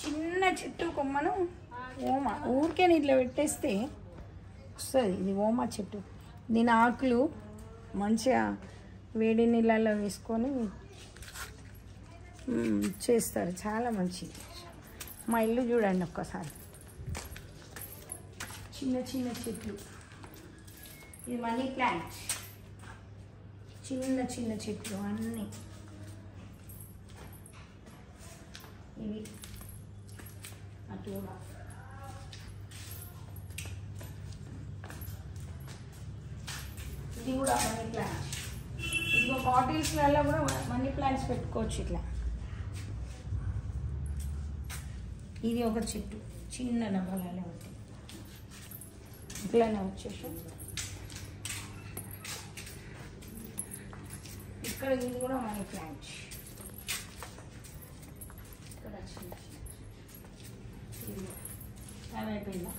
చిన్న చెట్టు కొమ్మను ఓమా ఊరికే ఇట్లా పెట్టేస్తే వస్తుంది. ఇది ఓమా చెట్టు. దీని ఆకులు మంచిగా వేడి నీళ్ళల్లో వేసుకొని చేస్తారు, చాలా మంచిది. మా ఇల్లు చూడండి ఒక్కసారి, చిన్న చిన్న చెట్లు. ఇది మనీ ప్లాంట్, చిన్న చిన్న చెట్లు అన్నీ ఇవి. అటు ఇది కూడా మనీ ప్లాంట్. ఇదిగో బాటిల్స్లలో కూడా మనీ ప్లాంట్స్ పెట్టుకోవచ్చు ఇట్లా. ఇది ఒక చెట్టు, చిన్న డబ్బాలలో ఉంటుంది, ఇట్లానే వచ్చేసి. ఇక్కడ ఇది కూడా మనీ ప్లాంట్. ఇక్కడ చిన్న ఇది అయిపోయిందా?